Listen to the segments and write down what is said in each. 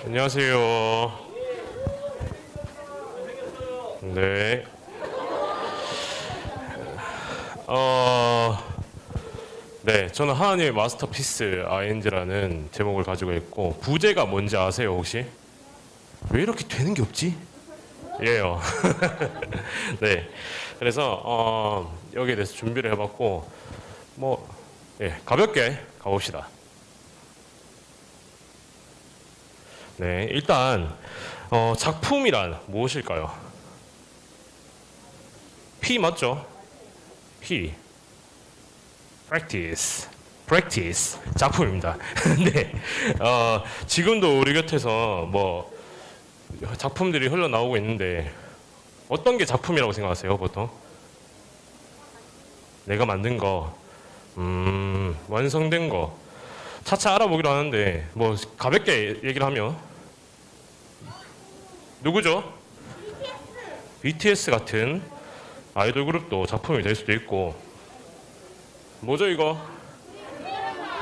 안녕하세요. 네. 어, 네. 저는 하나님의 마스터피스 ING라는 제목을 가지고 있고, 부제가 뭔지 아세요, 혹시? 왜 이렇게 되는 게 없지? 예요. 네. 그래서, 여기에 대해서 준비를 해봤고, 가볍게 가봅시다. 네. 일단, 작품이란 무엇일까요? P 맞죠? P. practice. 작품입니다. 네. 지금도 우리 곁에서 작품들이 흘러나오고 있는데, 어떤 게 작품이라고 생각하세요, 보통? 내가 만든 거, 완성된 거. 차차 알아보기로 하는데, 가볍게 얘기를 하면, 누구죠? BTS 같은 아이돌 그룹도 작품이 될 수도 있고, 뭐죠 이거?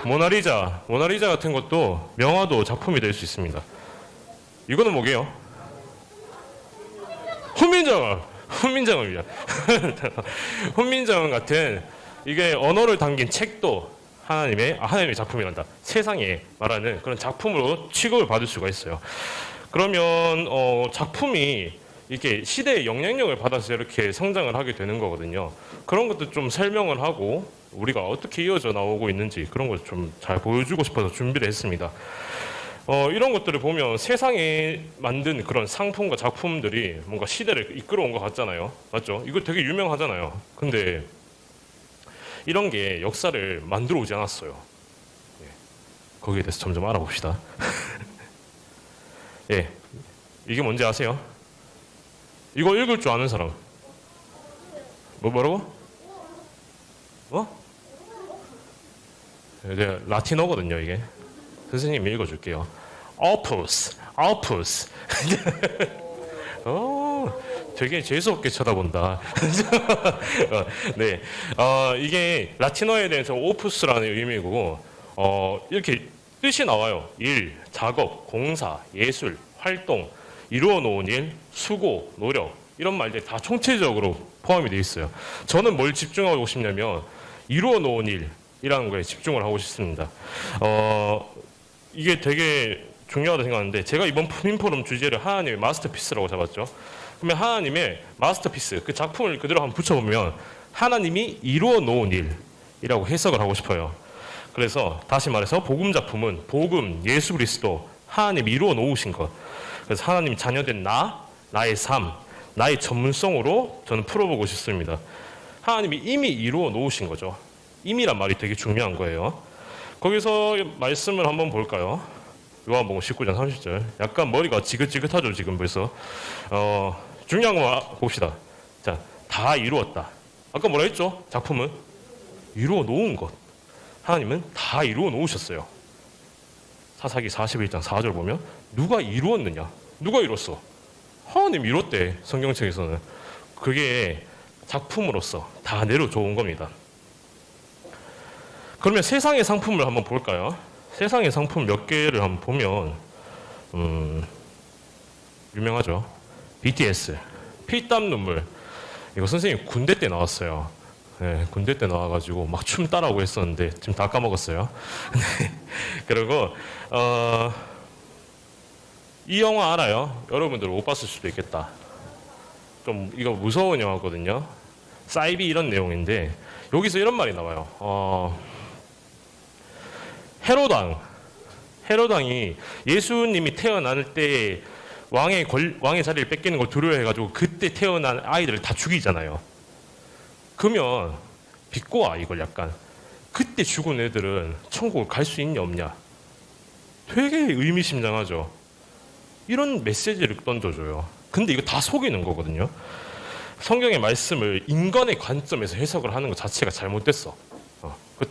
모나리자 같은 것도 명화도 작품이 될 수 있습니다. 이거는 뭐게요? 훈민정음입니다. 훈민정음 같은 이게 언어를 담긴 책도 하나님의 작품이란다. 세상에 말하는 그런 작품으로 취급을 받을 수가 있어요. 그러면 작품이 이렇게 시대의 영향력을 받아서 이렇게 성장을 하게 되는 거거든요. 그런 것도 좀 설명을 하고 우리가 어떻게 이어져 나오고 있는지 그런 걸 좀 잘 보여주고 싶어서 준비를 했습니다. 이런 것들을 보면 세상에 만든 그런 상품과 작품들이 뭔가 시대를 이끌어온 것 같잖아요. 맞죠? 이거 되게 유명하잖아요. 근데 이런 게 역사를 만들어 오지 않았어요. 예, 거기에 대해서 점점 알아봅시다. 예, 이게 뭔지 아세요? 이거 읽을 줄 아는 사람? 뭐라고? 이제 라틴어거든요, 이게. 선생님이 읽어줄게요. Opus. 되게 재수없게 쳐다본다. 네. 이게 라틴어에 대해서 오푸스라는 의미고, 이렇게 뜻이 나와요. 일, 작업, 공사, 예술, 활동, 이루어 놓은 일, 수고, 노력, 이런 말들이 다 총체적으로 포함이 되어 있어요. 저는 뭘 집중하고 싶냐면, 이루어 놓은 일이라는 거에 집중을 하고 싶습니다. 이게 되게 중요하다고 생각하는데, 제가 이번 푸민포럼 주제를 하나님의 마스터피스라고 잡았죠. 그러면 하나님의 마스터피스, 그 작품을 그대로 한번 붙여보면 하나님이 이루어 놓은 일이라고 해석을 하고 싶어요. 그래서 다시 말해서 복음 작품은 복음, 예수 그리스도, 하나님이 이루어 놓으신 것. 그래서 하나님 자녀된 나의 삶, 나의 전문성으로 저는 풀어보고 싶습니다. 하나님이 이미 이루어 놓으신 거죠. 이미란 말이 되게 중요한 거예요. 거기서 말씀을 한번 볼까요? 요한복음 19장 30절. 약간 머리가 지긋지긋하죠, 지금 벌써. 중요한 거 봅시다. 자, 다 이루었다. 아까 뭐라 했죠? 작품은 이루어 놓은 것. 하나님은 다 이루어 놓으셨어요. 사사기 41장 4절 보면 누가 이루었느냐? 누가 이뤘어? 하나님 이뤘대, 성경책에서는. 그게 작품으로서 다 내려놓은 겁니다. 그러면 세상의 상품을 한번 볼까요? 세상의 상품 몇 개를 한번 보면 유명하죠. BTS, 피땀 눈물. 이거 선생님 군대 때 나왔어요. 네, 군대 때 나와가지고 막 춤 따라하고 했었는데 지금 다 까먹었어요. 그리고 이 영화 알아요? 여러분들 못 봤을 수도 있겠다. 좀 이거 무서운 영화거든요. 사이비 이런 내용인데 여기서 이런 말이 나와요. 헤로당이 예수님이 태어날 때 왕의 자리를 뺏기는 걸 두려워해가지고 그때 태어난 아이들을 다 죽이잖아요. 그러면 비꼬아 이걸 약간 그때 죽은 애들은 천국을 갈 수 있냐 없냐. 되게 의미심장하죠. 이런 메시지를 던져줘요. 근데 이거 다 속이는 거거든요. 성경의 말씀을 인간의 관점에서 해석을 하는 것 자체가 잘못됐어.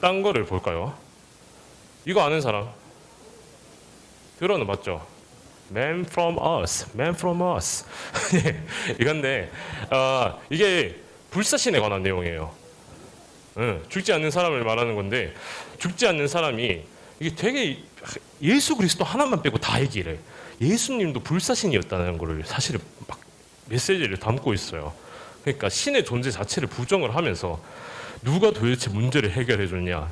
딴 거를 볼까요? 이거 아는 사람? 들어는 봤죠? Man from us. 이건데 이게 불사신에 관한 내용이에요. 죽지 않는 사람을 말하는 건데 죽지 않는 사람이 이게 되게 예수 그리스도 하나만 빼고 다 얘기를 해. 예수님도 불사신이었다는 거를 사실 막 메시지를 담고 있어요. 그러니까 신의 존재 자체를 부정을 하면서 누가 도대체 문제를 해결해 줬냐.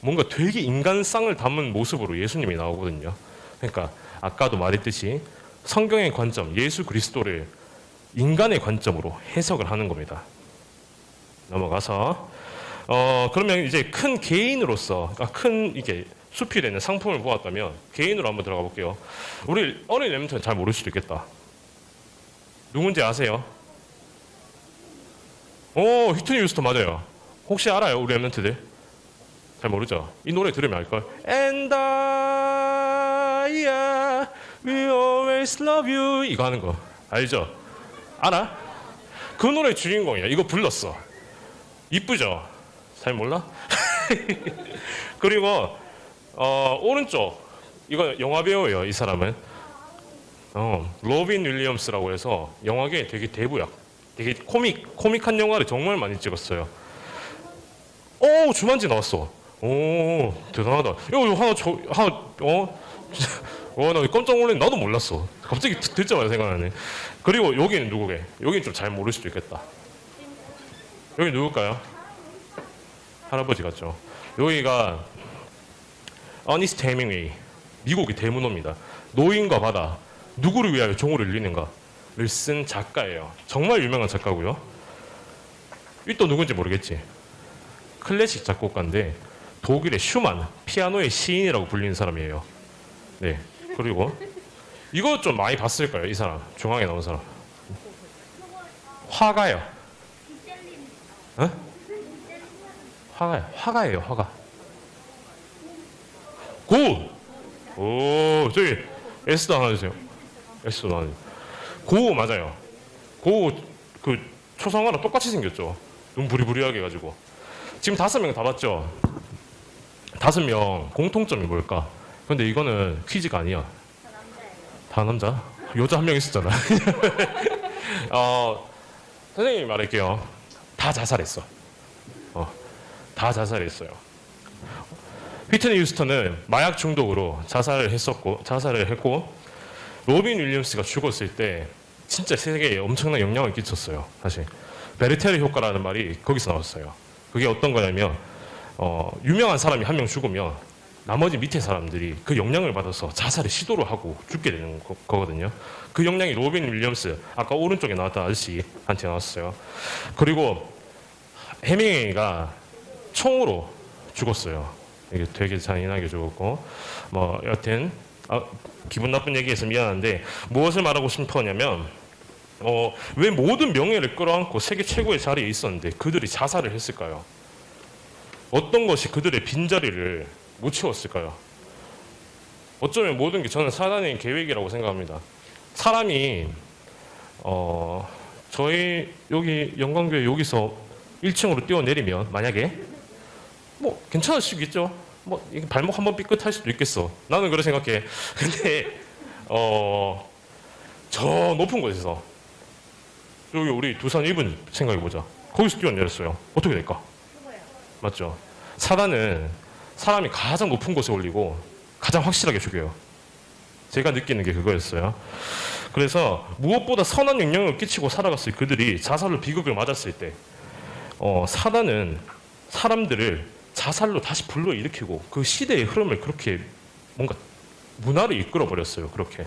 뭔가 되게 인간상을 담은 모습으로 예수님이 나오거든요. 그러니까 아까도 말했듯이 성경의 관점, 예수 그리스도를 인간의 관점으로 해석을 하는 겁니다. 넘어가서 그러면 이제 큰 개인으로서 큰 이게 수필되는 상품을 보았다면 개인으로 한번 들어가 볼게요. 우리 어린 랩런트는 잘 모를 수도 있겠다. 누군지 아세요? 오, 휘트니 휴스턴 맞아요. 혹시 알아요, 우리 랩런트들? 잘 모르죠? 이 노래 들으면 알걸? And I will always love you 이거 하는 거 알죠? 알아? 그 노래 주인공이야. 이거 불렀어. 이쁘죠? 잘 몰라? 그리고 오른쪽 이거 영화 배우예요. 이 사람은 로빈 윌리엄스라고 해서 영화계 되게 대부야. 되게 코믹한 영화를 정말 많이 찍었어요. 오, 주만지 나왔어. 오, 대단하다. 이거 나 깜짝 놀랐네. 나도 몰랐어. 갑자기 듣자마자 생각나네. 그리고 여기는 누구게? 여기는 좀 잘 모를 수도 있겠다. 여기 누굴까요? 할아버지 같죠? 여기가 어니스트 헤밍웨이, 미국의 대문호입니다. 노인과 바다, 누구를 위하여 종을 울리는가를 쓴 작가예요. 정말 유명한 작가고요. 이 또 누군지 모르겠지. 클래식 작곡가인데 독일의 슈만, 피아노의 시인이라고 불리는 사람이에요. 네. 그리고 이거 좀 많이 봤을 거예요. 이 사람 중앙에 나온 사람. 화가요. 어? 화가예요. 화가. 고. 오, 저기 S도 하나 주세요. S도 하나. 고 맞아요. 고 그 초상화랑 똑같이 생겼죠. 눈 부리부리하게 해가지고. 지금 5명 다 봤죠. 5명 공통점이 뭘까? 근데 이거는 퀴즈가 아니야. 다 남자? 여자 한 명 있었잖아. 선생님이 말할게요. 다 자살했어. 다 자살했어요. 휘트니 휴스턴은 마약 중독으로 자살을 했고 로빈 윌리엄스가 죽었을 때 진짜 세계에 엄청난 영향을 끼쳤어요. 사실 베르테르 효과라는 말이 거기서 나왔어요. 그게 어떤 거냐면 유명한 사람이 한 명 죽으면 나머지 밑에 사람들이 그 영향을 받아서 자살을 시도를 하고 죽게 되는 거거든요. 그 영향이 로빈 윌리엄스, 아까 오른쪽에 나왔던 아저씨한테 나왔어요. 그리고 해밍웨이가 총으로 죽었어요. 이게 되게 잔인하게 죽었고, 여튼 기분 나쁜 얘기해서 미안한데 무엇을 말하고 싶었냐면 왜 모든 명예를 끌어안고 세계 최고의 자리에 있었는데 그들이 자살을 했을까요? 어떤 것이 그들의 빈자리를 못 채웠을까요? 어쩌면 모든 게 저는 사단의 계획이라고 생각합니다. 사람이 저희 여기 영광교회 여기서 1층으로 뛰어내리면 만약에 괜찮을 수 있겠죠. 발목 한번 삐끗할 수도 있겠어. 나는 그렇게 생각해. 근데 저 높은 곳에서 여기 우리 두산 1분 생각해보자. 거기서 뛰어내렸어요. 어떻게 될까? 맞죠? 사단은 사람이 가장 높은 곳에 올리고 가장 확실하게 죽여요. 제가 느끼는 게 그거였어요. 그래서 무엇보다 선한 영향을 끼치고 살아갔을 그들이 자살로 비극을 맞았을 때 사단은 사람들을 자살로 다시 불러일으키고 그 시대의 흐름을 그렇게 뭔가 문화를 이끌어 버렸어요. 그렇게.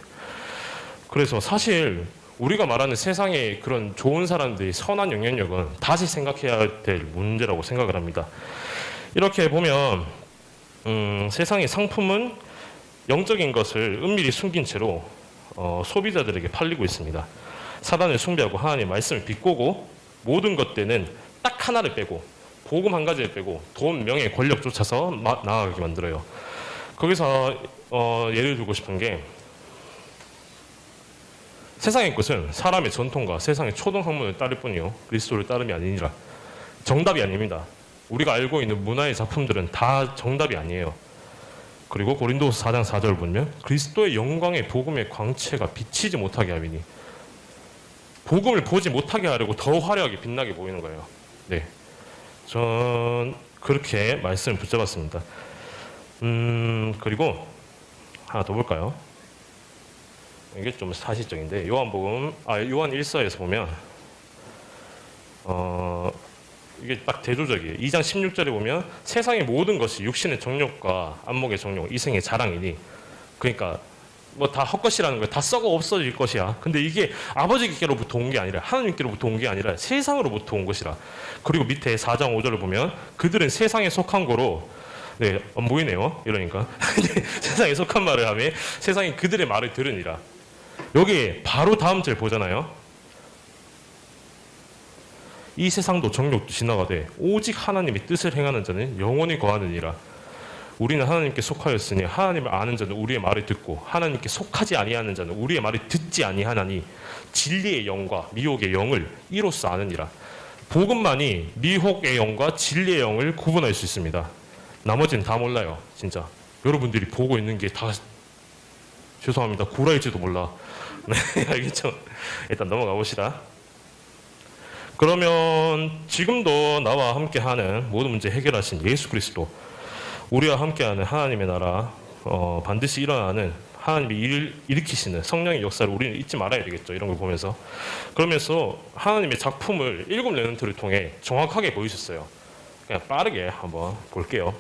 그래서 사실 우리가 말하는 세상의 그런 좋은 사람들의 선한 영향력은 다시 생각해야 될 문제라고 생각을 합니다. 이렇게 보면 세상의 상품은 영적인 것을 은밀히 숨긴 채로 소비자들에게 팔리고 있습니다. 사단을 숭배하고 하나님의 말씀을 비꼬고 모든 것들은 딱 하나를 빼고 복음 한 가지를 빼고 돈, 명예, 권력 쫓아서 나아가게 만들어요. 거기서 예를 들고 싶은 게 세상의 것은 사람의 전통과 세상의 초등학문을 따를 뿐이요 그리스도를 따름이 아니니라. 정답이 아닙니다. 우리가 알고 있는 문화의 작품들은 다 정답이 아니에요. 그리고 고린도서 4장 4절 보면 그리스도의 영광의 복음의 광채가 비치지 못하게 하리니 복음을 보지 못하게 하려고 더 화려하게 빛나게 보이는 거예요. 네, 전 그렇게 말씀을 붙잡았습니다. 그리고 하나 더 볼까요? 이게 좀 사실적인데 요한 1서에서 보면 이게 딱 대조적이에요. 2장 16절에 보면 세상의 모든 것이 육신의 정욕과 안목의 정욕, 이생의 자랑이니, 그러니까 뭐 다 헛것이라는 거야. 다 썩어 없어질 것이야. 근데 이게 아버지께로부터 온 게 아니라, 하나님께로부터 온 게 아니라 세상으로부터 온 것이라. 그리고 밑에 4장 5절을 보면 그들은 세상에 속한 거로, 네, 안 보이네요. 이러니까 세상에 속한 말을 하며 세상이 그들의 말을 들으니라. 여기 바로 다음 절 보잖아요. 이 세상도 정욕도 지나가되 오직 하나님의 뜻을 행하는 자는 영원히 거하느니라. 우리는 하나님께 속하였으니 하나님을 아는 자는 우리의 말을 듣고 하나님께 속하지 아니하는 자는 우리의 말을 듣지 아니하나니 진리의 영과 미혹의 영을 이로써 아느니라. 복음만이 미혹의 영과 진리의 영을 구분할 수 있습니다. 나머지는 다 몰라요. 진짜 여러분들이 보고 있는 게 다, 죄송합니다, 구라일지도 몰라. 네, 알겠죠? 일단 넘어가 봅시다. 그러면 지금도 나와 함께하는 모든 문제 해결하신 예수 그리스도, 우리와 함께하는 하나님의 나라, 반드시 일어나는 하나님이 일으키시는 성령의 역사를 우리는 잊지 말아야 되겠죠. 이런 걸 보면서. 그러면서 하나님의 작품을 7 렘넌트를 통해 정확하게 보이셨어요. 그냥 빠르게 한번 볼게요.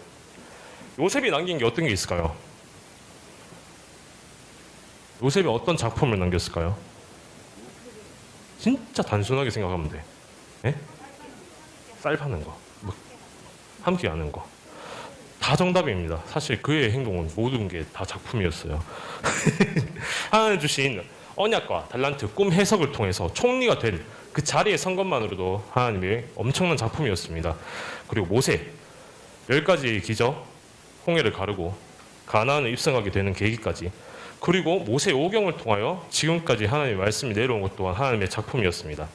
요셉이 남긴 게 어떤 게 있을까요? 요셉이 어떤 작품을 남겼을까요? 진짜 단순하게 생각하면 돼. 네? 쌀 파는 거, 뭐, 함께 하는 거. 다 정답입니다. 사실 그의 행동은 모든 게 다 작품이었어요. 하나님 주신 언약과 달란트, 꿈 해석을 통해서 총리가 된 그 자리에 선 것만으로도 하나님의 엄청난 작품이었습니다. 그리고 모세, 10가지의 기적, 홍해를 가르고 가나안을 입성하게 되는 계기까지, 그리고 모세 오경을 통하여 지금까지 하나님의 말씀이 내려온 것 또한 하나님의 작품이었습니다.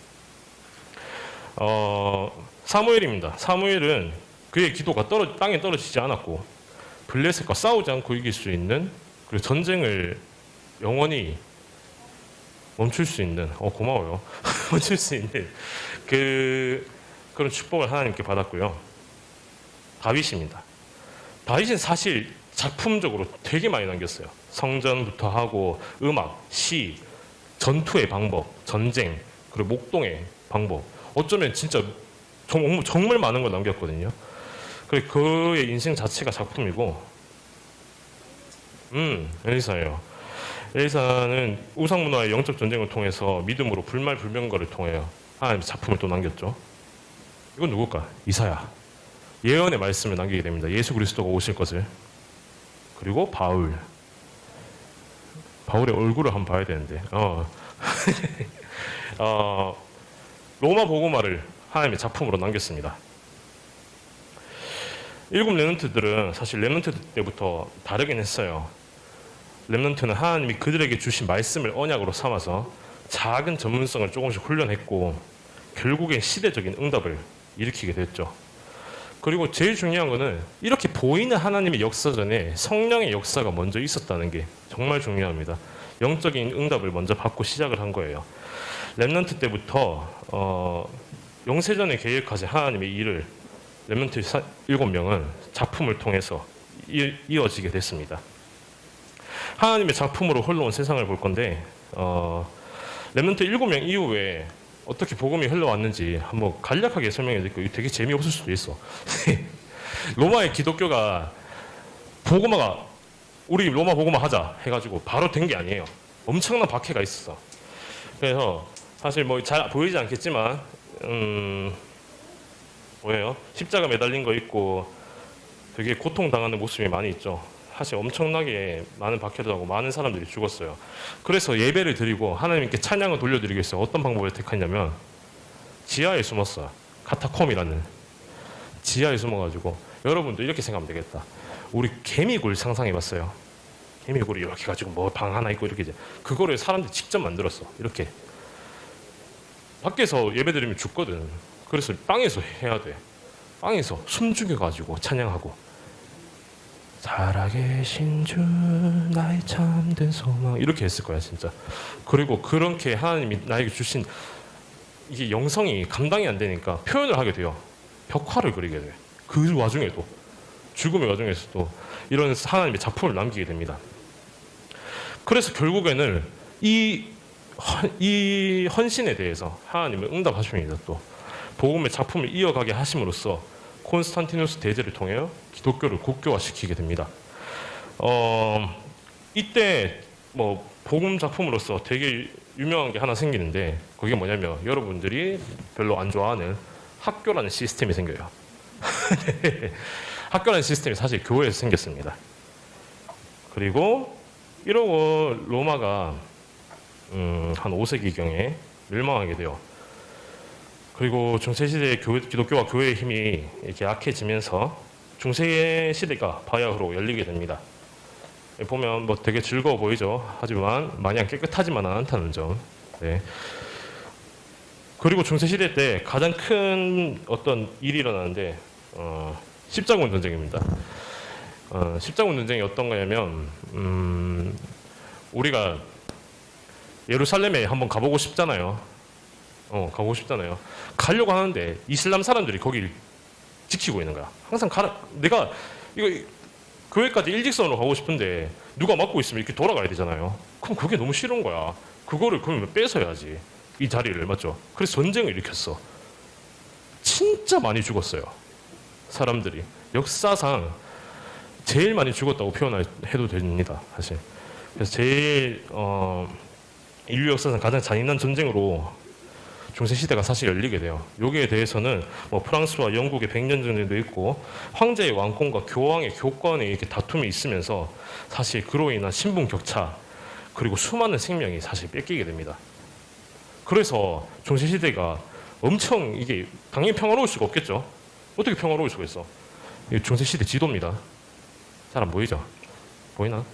사무엘입니다. 사무엘은 그의 기도가 땅에 떨어지지 않았고 블레셋과 싸우지 않고 이길 수 있는, 그리고 전쟁을 영원히 멈출 수 있는, 고마워요. 멈출 수 있는 그런 축복을 하나님께 받았고요. 다윗입니다. 다윗은 사실 작품적으로 되게 많이 남겼어요. 성전부터 하고 음악, 시, 전투의 방법, 전쟁, 그리고 목동의 방법. 어쩌면 진짜 정말 많은 걸 남겼거든요. 그리고 그의 인생 자체가 작품이고, 엘리사예요. 엘리사는 우상문화의 영적 전쟁을 통해서 믿음으로 불말불명거를 통해 하나님의 작품을 또 남겼죠. 이건 누굴까? 이사야. 예언의 말씀을 남기게 됩니다. 예수 그리스도가 오실 것을. 그리고 바울의 얼굴을 한번 봐야 되는데, 로마 복음화를 하나님의 작품으로 남겼습니다. 7 렘넌트들은 사실 렘넌트 때부터 다르긴 했어요. 렘넌트는 하나님이 그들에게 주신 말씀을 언약으로 삼아서 작은 전문성을 조금씩 훈련했고 결국엔 시대적인 응답을 일으키게 됐죠. 그리고 제일 중요한 거는 이렇게 보이는 하나님의 역사 전에 성령의 역사가 먼저 있었다는 게 정말 중요합니다. 영적인 응답을 먼저 받고 시작을 한 거예요. 렘넌트 때부터 영세전에 계획하신 하나님의 일을 렘넌트 7명은 작품을 통해서 이어지게 됐습니다. 하나님의 작품으로 흘러온 세상을 볼 건데, 렘넌트 7명 이후에 어떻게 복음이 흘러왔는지 한번 간략하게 설명해 드릴게요. 되게 재미없을 수도 있어. 로마의 기독교가 복음화가, 우리 로마 복음화 하자 해가지고 바로 된 게 아니에요. 엄청난 박해가 있었어. 그래서 사실 뭐 잘 보이지 않겠지만 뭐예요? 십자가 매달린 거 있고 되게 고통당하는 모습이 많이 있죠. 사실 엄청나게 많은 박해도 하고 많은 사람들이 죽었어요. 그래서 예배를 드리고 하나님께 찬양을 돌려드리겠어요. 어떤 방법을 택했냐면 지하에 숨었어요. 카타콤이라는 지하에 숨어가지고, 여러분도 이렇게 생각하면 되겠다. 우리 개미굴 상상해봤어요. 개미굴이 이렇게 가지고 뭐 방 하나 있고 이렇게, 이제 그거를 사람들이 직접 만들었어. 이렇게 밖에서 예배드리면 죽거든. 그래서 땅에서 해야 돼. 땅에서 숨죽여가지고 찬양하고, 살아계신 주 나의 참된 소망, 이렇게 했을 거야 진짜. 그리고 그렇게 하나님이 나에게 주신 이게 영성이 감당이 안 되니까 표현을 하게 돼요. 벽화를 그리게 돼. 그 와중에도 죽음의 과정에서도 이런 하나님의 작품을 남기게 됩니다. 그래서 결국에는 이 헌신에 대해서 하나님은 응답하십니다. 또 복음의 작품을 이어가게 하심으로써 콘스탄티누스 대제를 통해 기독교를 국교화시키게 됩니다. 이때 뭐 복음 작품으로서 되게 유명한 게 하나 생기는데 그게 뭐냐면 여러분들이 별로 안 좋아하는 학교라는 시스템이 생겨요. 학교라는 시스템이 사실 교회에서 생겼습니다. 그리고 이러고 로마가 한 5세기경에 멸망하게 돼요. 그리고 중세시대의 기독교와 교회의 힘이 이렇게 약해지면서 중세시대가 바야흐로 열리게 됩니다. 보면 뭐 되게 즐거워 보이죠. 하지만 마냥 깨끗하지만은 않다는 점. 네. 그리고 중세시대 때 가장 큰 어떤 일이 일어나는데 십자군 전쟁입니다. 십자군 전쟁이 어떤 거냐면 우리가 예루살렘에 한번 가보고 싶잖아요. 가보고 싶잖아요. 가려고 하는데 이슬람 사람들이 거길 지키고 있는 거야. 항상 내가 이거 교회까지 일직선으로 가고 싶은데 누가 막고 있으면 이렇게 돌아가야 되잖아요. 그럼 그게 너무 싫은 거야. 그거를 그러면 뺏어야지. 이 자리를, 맞죠? 그래서 전쟁을 일으켰어. 진짜 많이 죽었어요. 사람들이. 역사상 제일 많이 죽었다고 표현해도 됩니다. 사실. 그래서 제일 인류 역사상 가장 잔인한 전쟁으로 중세시대가 사실 열리게 돼요. 여기에 대해서는 뭐 프랑스와 영국의 100년 전쟁도 있고 황제의 왕권과 교황의 교권의 이렇게 다툼이 있으면서 사실 그로 인한 신분 격차 그리고 수많은 생명이 사실 뺏기게 됩니다. 그래서 중세시대가 엄청 이게 당연히 평화로울 수가 없겠죠. 어떻게 평화로울 수가 있어? 이게 중세시대 지도입니다. 잘 안 보이죠? 보이나?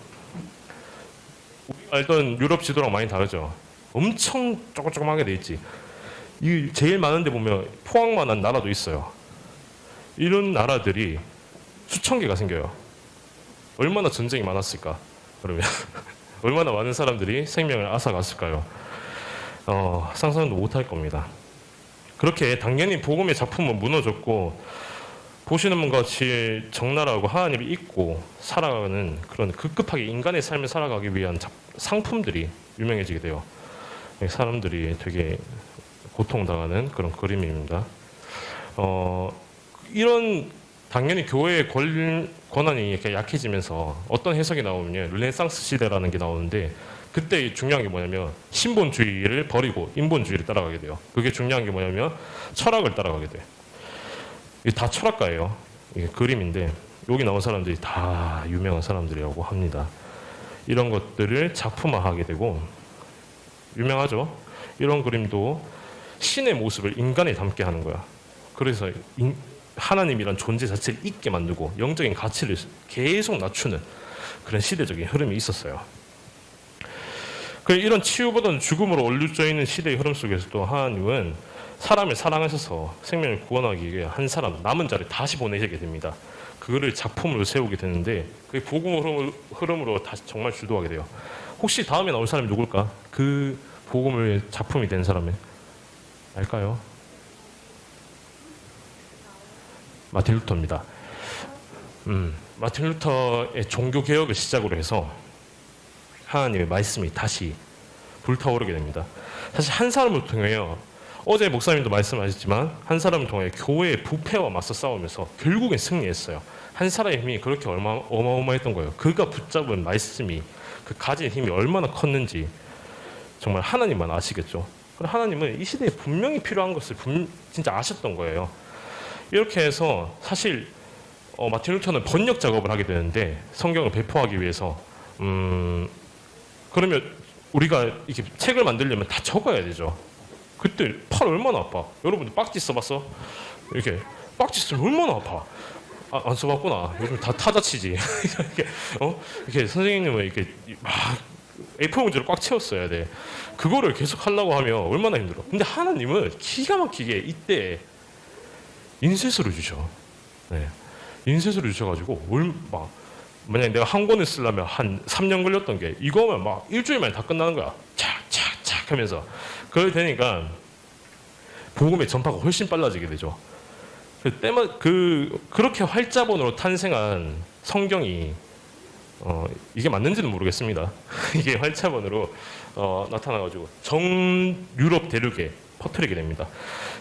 우리가 알던 유럽 지도랑 많이 다르죠. 엄청 조금조금하게 돼 있지. 이 제일 많은데 보면 포항만한 나라도 있어요. 이런 나라들이 수천 개가 생겨요. 얼마나 전쟁이 많았을까? 그러면 얼마나 많은 사람들이 생명을 앗아갔을까요? 상상도 못할 겁니다. 그렇게 당연히 복음의 작품은 무너졌고 보시는 분 같이 적나라하고 하나님을 잊고 살아가는 그런 급급하게 인간의 삶을 살아가기 위한 상품들이 유명해지게 돼요. 사람들이 되게 고통당하는 그런 그림입니다. 이런 당연히 교회의 권한이 이렇게 약해지면서 어떤 해석이 나오면 르네상스 시대라는 게 나오는데 그때 중요한 게 뭐냐면 신본주의를 버리고 인본주의를 따라가게 돼요. 그게 중요한 게 뭐냐면 철학을 따라가게 돼요. 이게 다 철학가예요. 이게 그림인데 여기 나온 사람들이 다 유명한 사람들이라고 합니다. 이런 것들을 작품화하게 되고 유명하죠. 이런 그림도 신의 모습을 인간에 담게 하는 거야. 그래서 하나님이란 존재 자체를 잊게 만들고 영적인 가치를 계속 낮추는 그런 시대적인 흐름이 있었어요. 이런 치유보다는 죽음으로 얼룩져 있는 시대의 흐름 속에서도 하나님은 사람을 사랑하셔서 생명을 구원하기 위해 한 사람 남은 자를 다시 보내시게 됩니다. 그거를 작품으로 세우게 되는데 그게 복음 흐름으로 다시 정말 주도하게 돼요. 혹시 다음에 나올 사람이 누굴까? 그 복음의 작품이 된 사람이 알까요? 마틴 루터입니다. 마틴 루터의 종교 개혁을 시작으로 해서 하나님의 말씀이 다시 불타오르게 됩니다. 사실 한 사람을 통해요. 어제 목사님도 말씀하셨지만 한 사람을 통해 교회의 부패와 맞서 싸우면서 결국엔 승리했어요. 한 사람의 힘이 그렇게 어마어마했던 거예요. 그가 붙잡은 말씀이 그 가진 힘이 얼마나 컸는지 정말 하나님만 아시겠죠. 하나님은 이 시대에 분명히 필요한 것을 진짜 아셨던 거예요. 이렇게 해서 사실 마틴 루터는 번역 작업을 하게 되는데 성경을 배포하기 위해서 그러면 우리가 이렇게 책을 만들려면 다 적어야 되죠. 그때 팔 얼마나 아파. 여러분들 빡지 써봤어? 이렇게 빡지 쓰면 얼마나 아파. 안 써봤구나. 요즘 다 타자치지. 이렇게 선생님은 이렇게 막 A4 용지를 꽉 채웠어야 돼. 그거를 계속 하려고 하면 얼마나 힘들어. 근데 하나님은 기가 막히게 이때 인쇄소를 주셔. 네. 인쇄소를 주셔가지고 막 만약에 내가 한 권을 쓰려면 한 3년 걸렸던 게 이거면 막 일주일 만에 다 끝나는 거야. 착착착 하면서. 그럴 테니까 복음의 전파가 훨씬 빨라지게 되죠. 그렇게 활자본으로 탄생한 성경이 이게 맞는지는 모르겠습니다. 이게 활자본으로 나타나가지고 정유럽 대륙에 퍼뜨리게 됩니다.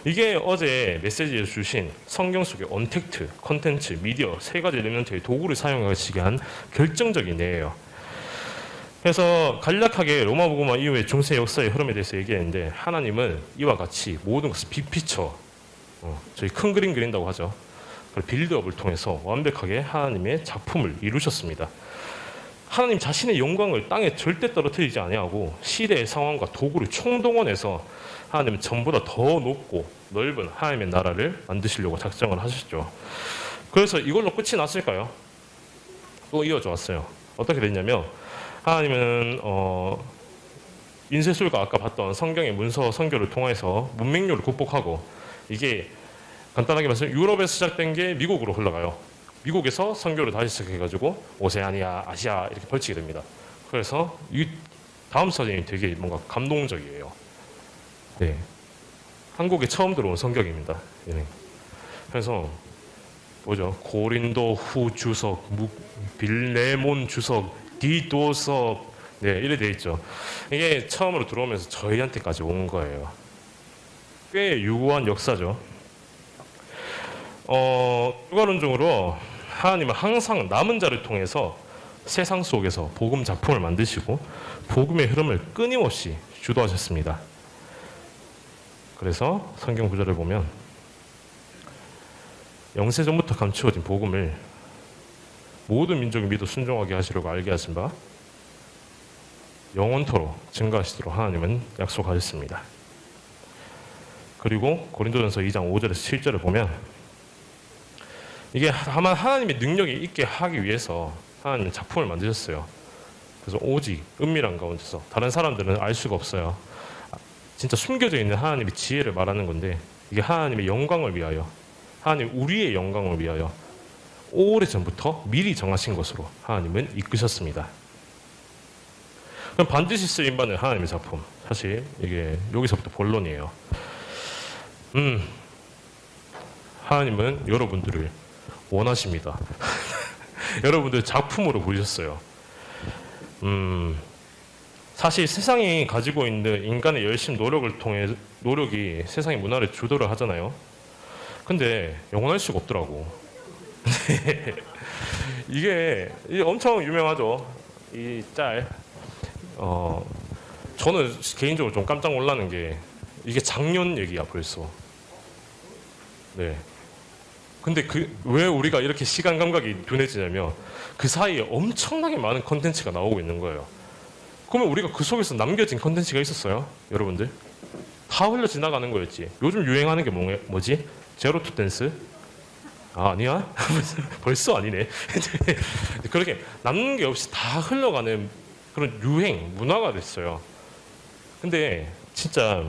이게 어제 메시지에서 주신 성경 속의 언택트, 컨텐츠, 미디어 세 가지 엘리먼트의 도구를 사용하시게 한 결정적인 예예요. 그래서 간략하게 로마복음화 이후의 중세 역사의 흐름에 대해서 얘기했는데 하나님은 이와 같이 모든 것을 빅피처, 저희 큰 그림 그린다고 하죠. 빌드업을 통해서 완벽하게 하나님의 작품을 이루셨습니다. 하나님 자신의 영광을 땅에 절대 떨어뜨리지 아니하고 시대의 상황과 도구를 총동원해서 하나님은 전보다 더 높고 넓은 하나님의 나라를 만드시려고 작정을 하셨죠. 그래서 이걸로 끝이 났을까요? 또 이어져 왔어요. 어떻게 됐냐면 하나님은 인쇄술과 아까 봤던 성경의 문서 선교를 통해서 문맹률을 극복하고 이게 간단하게 말해서 유럽에서 시작된 게 미국으로 흘러가요. 미국에서 선교를 다시 시작해가지고 오세아니아, 아시아 이렇게 펼치게 됩니다. 그래서 이 다음 사진이 되게 뭔가 감동적이에요. 네, 한국에 처음 들어온 성경입니다. 네. 그래서 뭐죠? 고린도 후 주석, 빌레몬 주석, 디도석, 네 이래 돼 있죠. 이게 처음으로 들어오면서 저희한테까지 온 거예요. 꽤 유구한 역사죠. 추가론적으로 하나님은 항상 남은 자를 통해서 세상 속에서 복음 작품을 만드시고 복음의 흐름을 끊임없이 주도하셨습니다. 그래서 성경 구절을 보면 영세전부터 감추어진 복음을 모든 민족이 믿어 순종하게 하시려고 알게 하신 바 영원토록 증가하시도록 하나님은 약속하셨습니다. 그리고 고린도전서 2장 5절에서 7절을 보면 이게 다만 하나님의 능력이 있게 하기 위해서 하나님은 작품을 만드셨어요. 그래서 오직 은밀한 가운데서 다른 사람들은 알 수가 없어요. 진짜 숨겨져 있는 하나님의 지혜를 말하는 건데 이게 하나님의 영광을 위하여, 하나님 우리의 영광을 위하여 오래전부터 미리 정하신 것으로 하나님은 이끄셨습니다. 그럼 반드시 쓰임받는 하나님의 작품, 사실 이게 여기서부터 본론이에요. 하나님은 여러분들을 원하십니다. 여러분들 작품으로 보셨어요. 사실 세상이 가지고 있는 인간의 열심 노력을 통해 노력이 세상의 문화를 주도를 하잖아요. 근데 영원할 수가 없더라고. 이게 엄청 유명하죠. 이 짤. 저는 개인적으로 좀 깜짝 놀라는 게 이게 작년 얘기야 벌써. 네. 근데 왜 우리가 이렇게 시간 감각이 둔해지냐면 그 사이에 엄청나게 많은 컨텐츠가 나오고 있는 거예요. 그러면 우리가 그 속에서 남겨진 컨텐츠가 있었어요? 여러분들? 다 흘러 지나가는 거였지. 요즘 유행하는 게 뭐지? 제로 투 댄스? 아니야? 벌써 아니네. 그렇게 남는 게 없이 다 흘러가는 그런 유행, 문화가 됐어요. 근데 진짜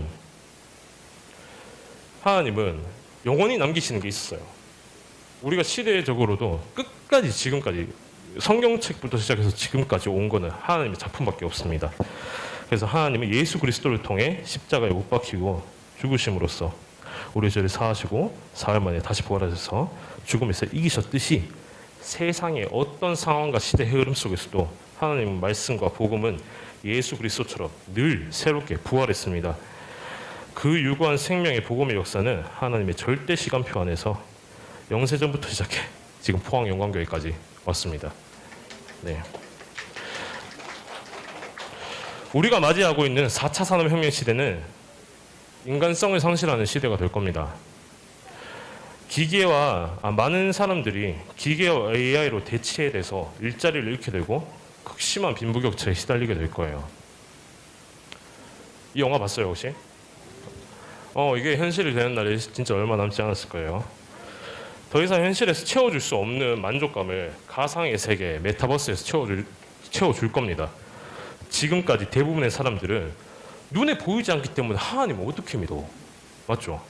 하나님은 영원히 남기시는 게 있었어요. 우리가 시대적으로도 끝까지 지금까지 성경책부터 시작해서 지금까지 온 거는 하나님의 작품밖에 없습니다. 그래서 하나님은 예수 그리스도를 통해 십자가에 못 박히고 죽으심으로써 우리의 죄를 사하시고 사흘 만에 다시 부활하셔서 죽음에서 이기셨듯이 세상의 어떤 상황과 시대 흐름 속에서도 하나님의 말씀과 복음은 예수 그리스도처럼 늘 새롭게 부활했습니다. 그 유구한 생명의 복음의 역사는 하나님의 절대 시간표 안에서 영세전부터 시작해 지금 포항 영광교회까지 왔습니다. 네. 우리가 맞이하고 있는 4차 산업혁명 시대는 인간성을 상실하는 시대가 될 겁니다. 많은 사람들이 기계와 AI로 대체에 대해서 일자리를 잃게 되고 극심한 빈부격차에 시달리게 될 거예요. 이 영화 봤어요 혹시? 이게 현실이 되는 날이 진짜 얼마 남지 않았을 거예요. 더 이상 현실에서 채워줄 수 없는 만족감을 가상의 세계, 메타버스에서 채워줄 겁니다. 지금까지 대부분의 사람들은 눈에 보이지 않기 때문에 하나님을 어떻게 믿어? 맞죠?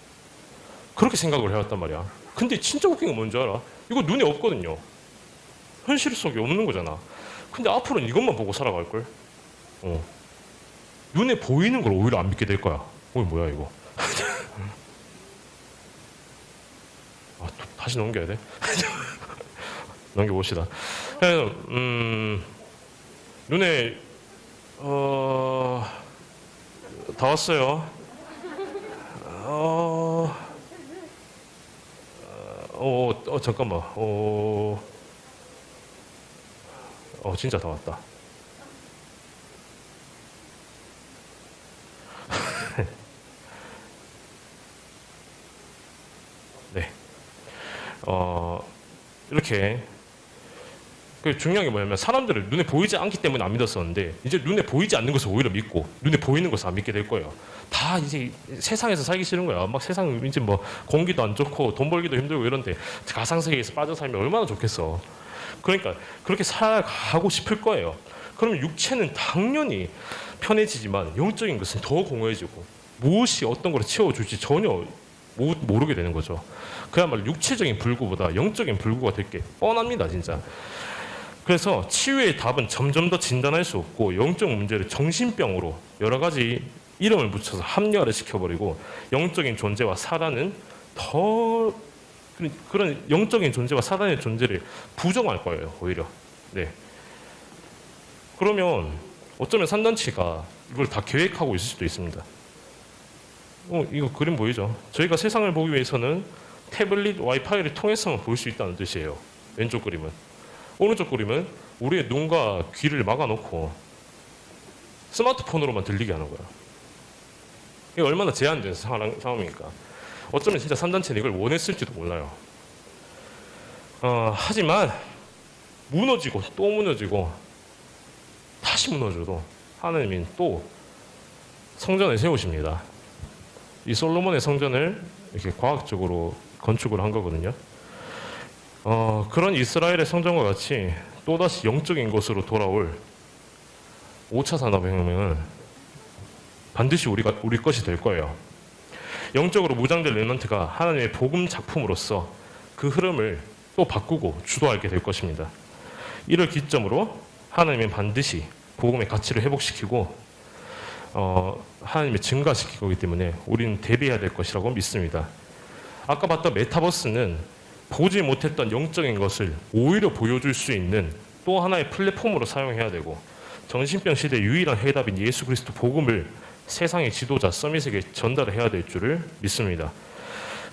그렇게 생각을 해왔단 말이야. 근데 진짜 웃긴 건 뭔지 알아? 이거 눈에 없거든요. 현실 속에 없는 거잖아. 근데 앞으로는 이것만 보고 살아갈걸? 눈에 보이는 걸 오히려 안 믿게 될 거야. 뭐야 이거? 다시 넘겨야 돼. 넘겨봅시다. 그래서 눈에 다 왔어요. 잠깐만. 진짜 다 왔다. 네. 이렇게. 그 중요한 게 뭐냐면 사람들을 눈에 보이지 않기 때문에 안 믿었었는데 이제 눈에 보이지 않는 것을 오히려 믿고 눈에 보이는 것을 안 믿게 될 거예요. 다 이제 세상에서 살기 싫은 거야. 막 세상 이제 뭐 공기도 안 좋고 돈 벌기도 힘들고 이런데 가상세계에서 빠져 살면 얼마나 좋겠어. 그러니까 그렇게 살아가고 싶을 거예요. 그러면 육체는 당연히 편해지지만 영적인 것은 더 공허해지고 무엇이 어떤 걸 채워줄지 전혀 모르게 되는 거죠. 그야말로 육체적인 불구보다 영적인 불구가 될 게 뻔합니다, 진짜. 그래서 치유의 답은 점점 더 진단할 수 없고 영적 문제를 정신병으로 여러 가지 이름을 붙여서 합리화를 시켜버리고 영적인 존재와 사단은 더 그런 영적인 존재와 사단의 존재를 부정할 거예요, 오히려. 네. 그러면 어쩌면 산단치가 이걸 다 계획하고 있을 수도 있습니다. 이거 그림 보이죠? 저희가 세상을 보기 위해서는 태블릿 와이파이를 통해서만 볼 수 있다는 뜻이에요. 왼쪽 그림은. 오른쪽 그림은 우리의 눈과 귀를 막아놓고 스마트폰으로만 들리게 하는 거야. 이게 얼마나 제한된 상황입니까? 어쩌면 진짜 산단체는 이걸 원했을지도 몰라요. 하지만 무너지고 또 무너지고 다시 무너져도 하나님은 또 성전을 세우십니다. 이 솔로몬의 성전을 이렇게 과학적으로 건축을 한 거거든요. 그런 이스라엘의 성전과 같이 또다시 영적인 것으로 돌아올 5차 산업혁명은 반드시 우리 것이 될 거예요. 영적으로 무장된 렘넌트가 하나님의 복음 작품으로서 그 흐름을 또 바꾸고 주도하게 될 것입니다. 이를 기점으로 하나님은 반드시 복음의 가치를 회복시키고 하나님의 증가시킬 거기 때문에 우리는 대비해야 될 것이라고 믿습니다. 아까 봤던 메타버스는 보지 못했던 영적인 것을 오히려 보여줄 수 있는 또 하나의 플랫폼으로 사용해야 되고 정신병 시대의 유일한 해답인 예수 그리스도 복음을 세상의 지도자 서밋에게 전달해야 될 줄을 믿습니다.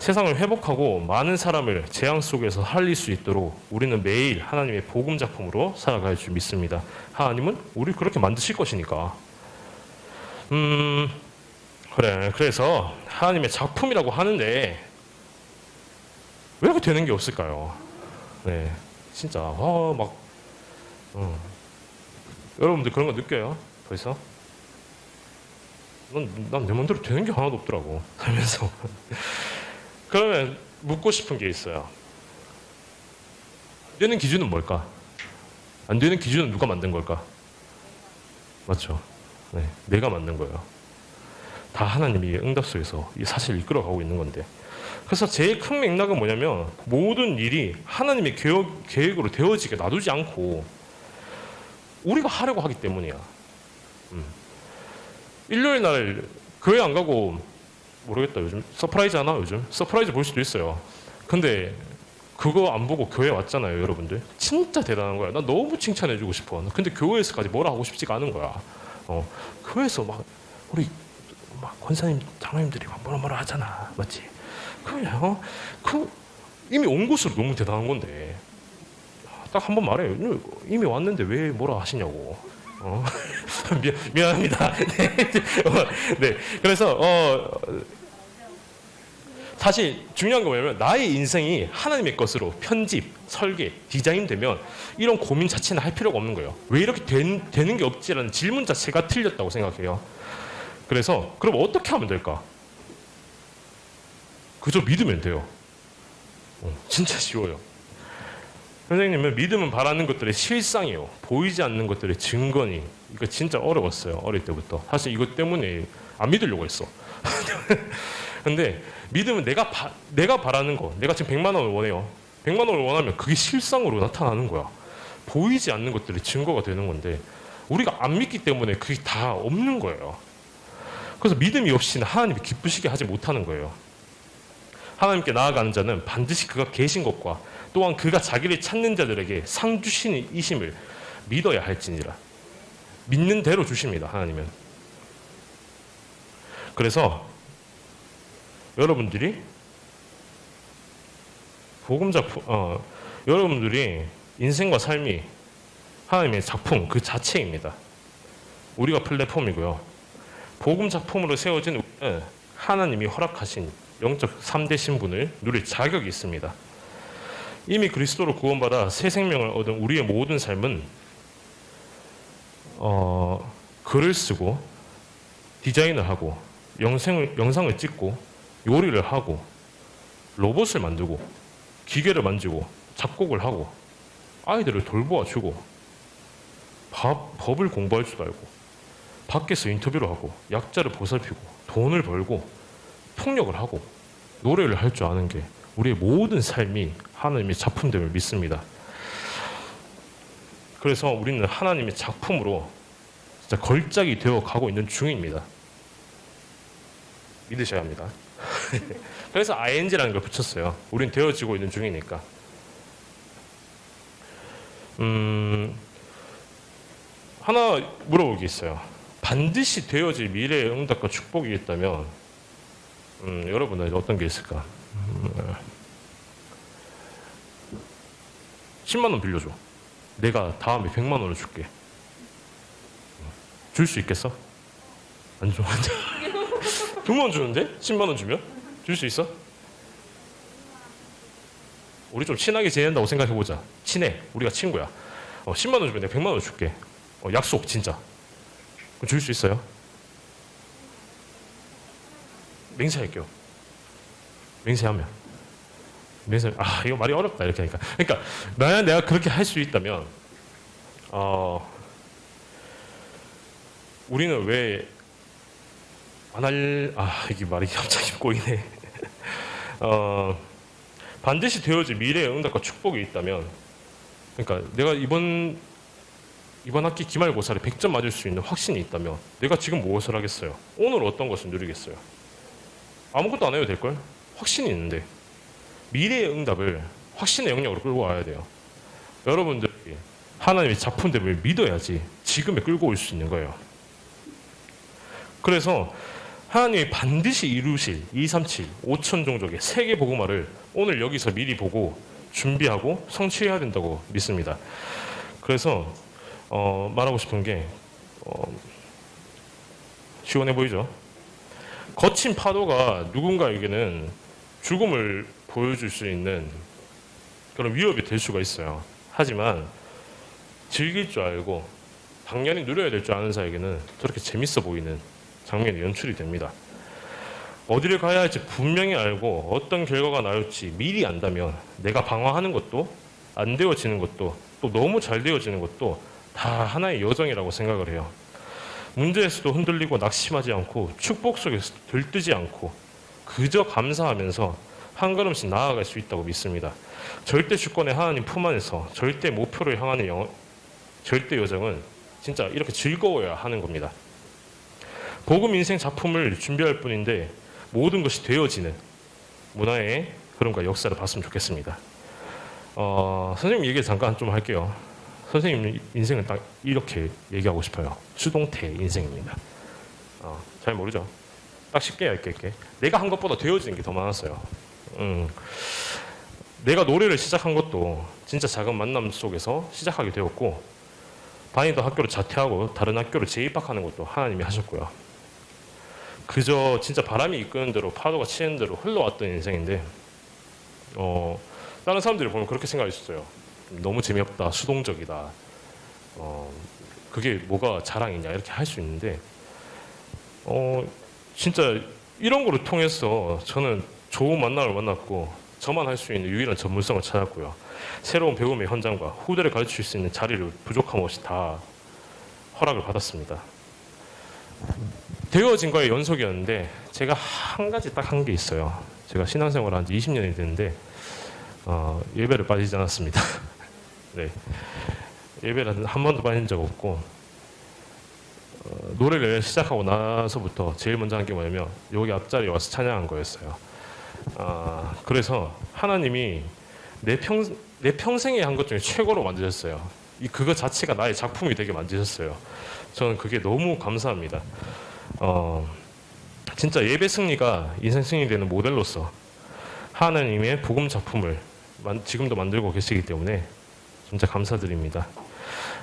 세상을 회복하고 많은 사람을 재앙 속에서 살릴 수 있도록 우리는 매일 하나님의 복음 작품으로 살아갈 줄 믿습니다. 하나님은 우리를 그렇게 만드실 것이니까. 그래서 하나님의 작품이라고 하는데 왜 이렇게 되는 게 없을까요? 네, 진짜 여러분들 그런 거 느껴요? 벌써? 난 내 맘대로 되는 게 하나도 없더라고 살면서. 그러면 묻고 싶은 게 있어요. 안 되는 기준은 뭘까? 안 되는 기준은 누가 만든 걸까? 맞죠? 네, 내가 만든 거예요. 다 하나님이 응답 속에서 이 사실을 이끌어가고 있는 건데. 그래서 제일 큰 맥락은 뭐냐면 모든 일이 하나님의 계획으로 되어지게 놔두지 않고 우리가 하려고 하기 때문이야. 일요일 날 교회 안 가고 모르겠다. 요즘 서프라이즈 하나? 요즘 서프라이즈 볼 수도 있어요. 근데 그거 안 보고 교회 왔잖아요, 여러분들. 진짜 대단한 거야. 나 너무 칭찬해주고 싶어. 근데 교회에서까지 뭐라 하고 싶지가 않은 거야. 교회에서 막 우리 막 권사님, 장로님들이 막 뭐라 하잖아, 맞지? 그냥 이미 온 곳으로 너무 대단한 건데 딱 한 번 말해. 이미 왔는데 왜 뭐라 하시냐고. 미안합니다. 네. 그래서 사실 중요한 거 뭐냐면 나의 인생이 하나님의 것으로 편집, 설계, 디자인 되면 이런 고민 자체는 할 필요가 없는 거예요. 왜 이렇게 되는 게 없지라는 질문 자체가 틀렸다고 생각해요. 그래서 그럼 어떻게 하면 될까? 그저 믿으면 돼요. 진짜 쉬워요. 선생님은 믿음은 바라는 것들의 실상이요. 보이지 않는 것들의 증거니. 이거 진짜 어려웠어요. 어릴 때부터. 사실 이것 때문에 안 믿으려고 했어. 근데 믿음은 내가 바라는 거. 내가 지금 100만 원을 원해요. 100만 원을 원하면 그게 실상으로 나타나는 거야. 보이지 않는 것들의 증거가 되는 건데 우리가 안 믿기 때문에 그게 다 없는 거예요. 그래서 믿음이 없이는 하나님이 기쁘시게 하지 못하는 거예요. 하나님께 나아가는 자는 반드시 그가 계신 것과 또한 그가 자기를 찾는 자들에게 상 주시는 이심을 믿어야 할지니라. 믿는 대로 주십니다. 하나님은. 그래서 여러분들이 복음 작품, 여러분들이 인생과 삶이 하나님의 작품 그 자체입니다. 우리가 플랫폼이고요. 복음 작품으로 세워진 우리는 하나님이 허락하신 영적 3대 신분을 누릴 자격이 있습니다. 이미 그리스도로 구원받아 새 생명을 얻은 우리의 모든 삶은 글을 쓰고 디자인을 하고 영상을 찍고 요리를 하고 로봇을 만들고 기계를 만지고 작곡을 하고 아이들을 돌보아 주고 법을 공부할 줄 알고 밖에서 인터뷰를 하고 약자를 보살피고 돈을 벌고 통역을 하고 노래를 할 줄 아는 게 우리의 모든 삶이 하나님의 작품됨을 믿습니다. 그래서 우리는 하나님의 작품으로 진짜 걸작이 되어 가고 있는 중입니다. 믿으셔야 합니다. 그래서 ing라는 걸 붙였어요. 우린 되어지고 있는 중이니까. 하나 물어볼 게 있어요. 반드시 되어질 미래의 응답과 축복이 있다면 여러분은 어떤 게 있을까? 10만 원 빌려줘. 내가 다음에 100만 원을 줄게. 줄 수 있겠어? 안 줘. 100만 원 주는데? 10만 원 주면? 줄 수 있어? 우리 좀 친하게 지낸다고 생각해보자. 친해. 우리가 친구야. 10만 원 주면 내가 100만 원 줄게. 약속 진짜. 그럼 줄 수 있어요? 맹세할게요. 맹세하면. 이거 말이 어렵다 이렇게 하니까. 그러니까 만약 내가 그렇게 할 수 있다면 우리는 왜 안 할? 이게 말이 갑자기 꼬이네. 반드시 되어질 미래의 응답과 축복이 있다면, 그러니까 내가 이번 학기 기말고사를 100점 맞을 수 있는 확신이 있다면 내가 지금 무엇을 하겠어요? 오늘 어떤 것을 누리겠어요? 아무것도 안 해도 될걸? 확신이 있는데 미래의 응답을 확신의 영역으로 끌고 와야 돼요. 여러분들이 하나님의 작품됨을 믿어야지 지금에 끌고 올 수 있는 거예요. 그래서 하나님이 반드시 이루실 237, 5천 종족의 세계 복음화를 오늘 여기서 미리 보고 준비하고 성취해야 된다고 믿습니다. 그래서 말하고 싶은 게 시원해 보이죠? 거친 파도가 누군가에게는 죽음을 보여줄 수 있는 그런 위협이 될 수가 있어요. 하지만 즐길 줄 알고 당연히 누려야 될 줄 아는 자에게는 저렇게 재밌어 보이는 장면이 연출이 됩니다. 어디를 가야 할지 분명히 알고 어떤 결과가 나올지 미리 안다면 내가 방황하는 것도 안 되어지는 것도 또 너무 잘 되어지는 것도 다 하나의 여정이라고 생각을 해요. 문제에서도 흔들리고 낙심하지 않고 축복 속에서 들뜨지 않고 그저 감사하면서 한 걸음씩 나아갈 수 있다고 믿습니다. 절대 주권의 하나님 품 안에서 절대 목표를 향하는 절대 여정은 진짜 이렇게 즐거워야 하는 겁니다. 복음 인생 작품을 준비할 뿐인데 모든 것이 되어지는 문화의 흐름과 역사를 봤으면 좋겠습니다. 선생님 얘기 잠깐 좀 할게요. 선생님 인생은 딱 이렇게 얘기하고 싶어요. 수동태 인생입니다. 잘 모르죠? 딱 쉽게 할게. 내가 한 것보다 되어지는 게 더 많았어요. 내가 노래를 시작한 것도 진짜 작은 만남 속에서 시작하게 되었고 다니던 학교를 자퇴하고 다른 학교를 재입학하는 것도 하나님이 하셨고요. 그저 진짜 바람이 이끄는 대로 파도가 치는 대로 흘러왔던 인생인데 다른 사람들이 보면 그렇게 생각했어요. 너무 재미없다, 수동적이다. 그게 뭐가 자랑이냐 이렇게 할 수 있는데 진짜 이런 거를 통해서 저는 좋은 만남을 만났고 저만 할 수 있는 유일한 전문성을 찾았고요. 새로운 배움의 현장과 후대를 가르칠 수 있는 자리를 부족함 없이 다 허락을 받았습니다. 되어진 거의 연속이었는데 제가 한 가지 딱 한 게 있어요. 제가 신앙생활을 한 지 20년이 됐는데 예배를 빠지지 않았습니다. 네, 예배를 한 번도 빠진 적 없고 노래를 시작하고 나서부터 제일 먼저 한 게 뭐냐면 여기 앞자리에 와서 찬양한 거였어요. 그래서 하나님이 내 평생에 한 것 중에 최고로 만드셨어요. 그거 자체가 나의 작품이 되게 만드셨어요. 저는 그게 너무 감사합니다. 진짜 예배 승리가 인생 승리 되는 모델로서 하나님의 복음 작품을 지금도 만들고 계시기 때문에 진짜 감사드립니다.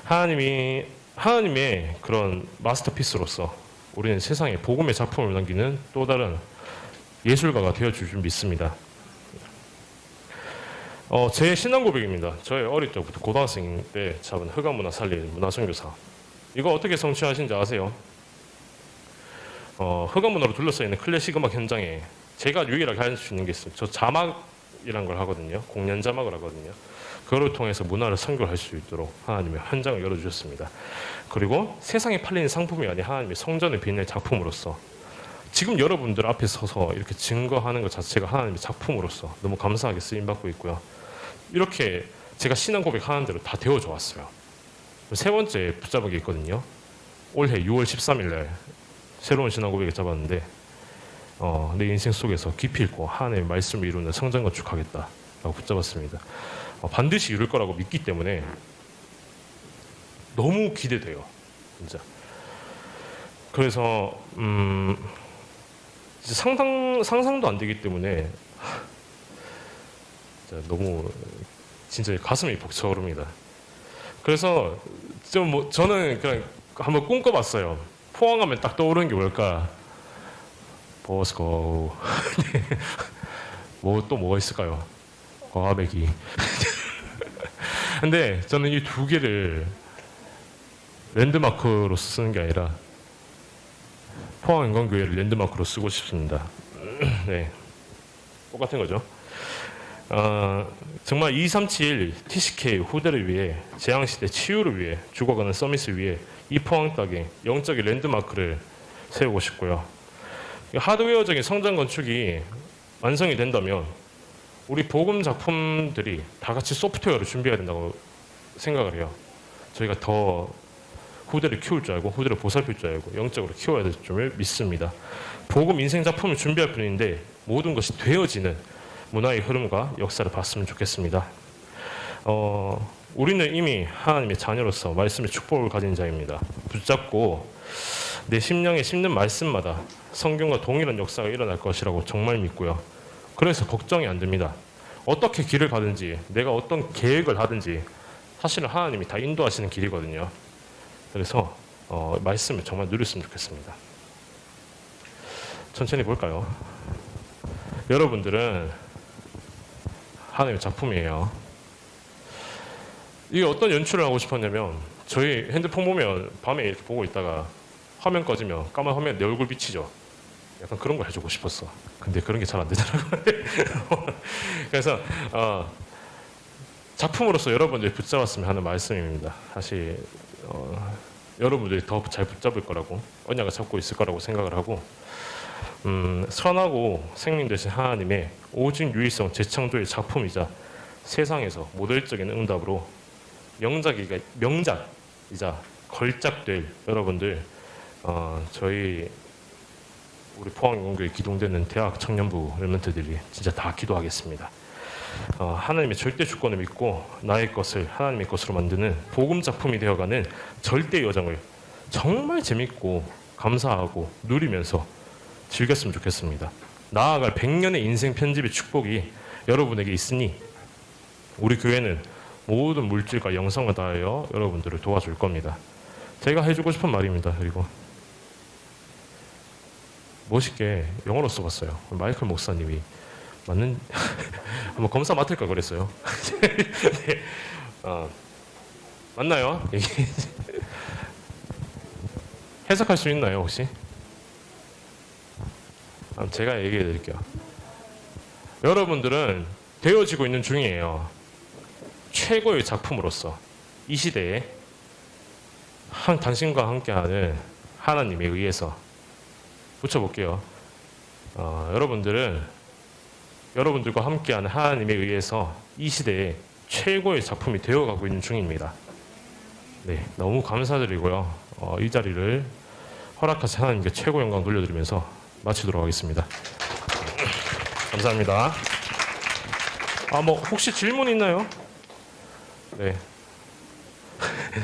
하나님의 그런 마스터피스로서 우리는 세상에 복음의 작품을 남기는 또 다른 예술가가 되어줄 줄 믿습니다. 제 신앙 고백입니다. 저의 어릴 적부터 고등학생 때 잡은 흑암문화 살릴 문화선교사. 이거 어떻게 성취하신지 아세요? 흑암문화로 둘러싸여 있는 클래식 음악 현장에 제가 유일하게 할 수 있는 게 있어요. 저 자막이란 걸 하거든요. 공연 자막을 하거든요. 그걸 통해서 문화를 선교할 수 있도록 하나님의 현장을 열어주셨습니다. 그리고 세상에 팔리는 상품이 아닌 하나님의 성전을 빛낼 작품으로서 지금 여러분들 앞에 서서 이렇게 증거하는 것 자체가 하나님의 작품으로서 너무 감사하게 쓰임받고 있고요. 이렇게 제가 신앙 고백하는 대로 다 되어져 왔어요. 세 번째 붙잡은 게 있거든요. 올해 6월 13일 날 새로운 신앙 고백을 잡았는데 내 인생 속에서 깊이 있고 하나님의 말씀을 이루는 성전 건축하겠다라고 붙잡았습니다. 반드시 이룰 거라고 믿기 때문에 너무 기대돼요. 진짜. 그래서 상상도 안 되기 때문에 진짜 너무 진짜 가슴이 벅차오릅니다. 그래서 저는 그냥 한번 꿈꿔봤어요. 포항하면 딱 떠오르는 게 뭘까? 버스고 뭐가 있을까요? 과메기. 근데 저는 이 두 개를 랜드마크로 쓰는 게 아니라 포항인간교회를 랜드마크로 쓰고 싶습니다. 네, 똑같은 거죠. 정말 237 TCK 후대를 위해, 재앙시대 치유를 위해, 죽어가는 서밋을 위해 이 포항 땅에 영적인 랜드마크를 세우고 싶고요. 하드웨어적인 성장 건축이 완성이 된다면 우리 복음 작품들이 다 같이 소프트웨어를 준비해야 된다고 생각을 해요. 저희가 더 후대를 키울 줄 알고 후대를 보살필 줄 알고 영적으로 키워야 될 줄을 믿습니다. 복음 인생 작품을 준비할 뿐인데 모든 것이 되어지는 문화의 흐름과 역사를 봤으면 좋겠습니다. 우리는 이미 하나님의 자녀로서 말씀의 축복을 가진 자입니다. 붙잡고 내 심령에 심는 말씀마다 성경과 동일한 역사가 일어날 것이라고 정말 믿고요. 그래서 걱정이 안 됩니다. 어떻게 길을 가든지 내가 어떤 계획을 하든지 사실은 하나님이 다 인도하시는 길이거든요. 그래서 말씀을 정말 누렸으면 좋겠습니다. 천천히 볼까요? 여러분들은 하나님의 작품이에요. 이게 어떤 연출을 하고 싶었냐면 저희 핸드폰 보면 밤에 이렇게 보고 있다가 화면 꺼지면 까만 화면에 내 얼굴 비치죠. 약간 그런 걸 해주고 싶었어. 근데 그런 게 잘 안 되더라고요. 그래서 작품으로서 여러분들이 붙잡았으면 하는 말씀입니다. 사실 여러분들이 더 잘 붙잡을 거라고 언약을 잡고 있을 거라고 생각을 하고 선하고 생명 되신 하나님의 오직 유일성 재창조의 작품이자 세상에서 모델적인 응답으로 명작이자 걸작될 여러분들 저희 우리 포항인공교회 기동되는 대학 청년부 랩런트들이 진짜 다 기도하겠습니다. 하나님의 절대 주권을 믿고 나의 것을 하나님의 것으로 만드는 복음 작품이 되어가는 절대 여정을 정말 재밌고 감사하고 누리면서 즐겼으면 좋겠습니다. 나아갈 100년의 인생 편집의 축복이 여러분에게 있으니 우리 교회는 모든 물질과 영성을 다하여 여러분들을 도와줄 겁니다. 제가 해주고 싶은 말입니다. 그리고 멋있게 영어로 써봤어요. 마이클 목사님이 맞는 한번 검사 맡을까 그랬어요. 네. 맞나요? 해석할 수 있나요 혹시? 제가 얘기해 드릴게요. 여러분들은 되어지고 있는 중이에요. 최고의 작품으로서 이 시대에 당신과 함께하는 하나님에 의해서 붙여볼게요. 여러분들과 함께하는 하나님에 의해서 이 시대에 최고의 작품이 되어가고 있는 중입니다. 네, 너무 감사드리고요. 이 자리를 허락하신 하나님께 최고 영광 돌려드리면서 마치도록 하겠습니다. 감사합니다. 뭐 혹시 질문 있나요? 네.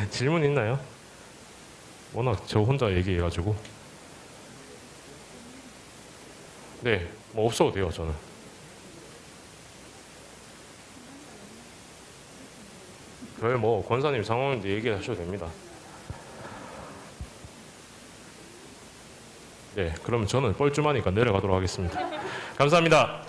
질문 있나요? 워낙 저 혼자 얘기해가지고. 네, 뭐 없어도 돼요, 저는. 별 뭐 권사님 상황인데 얘기하셔도 됩니다. 네, 그럼 저는 뻘쭘하니까 내려가도록 하겠습니다. 감사합니다.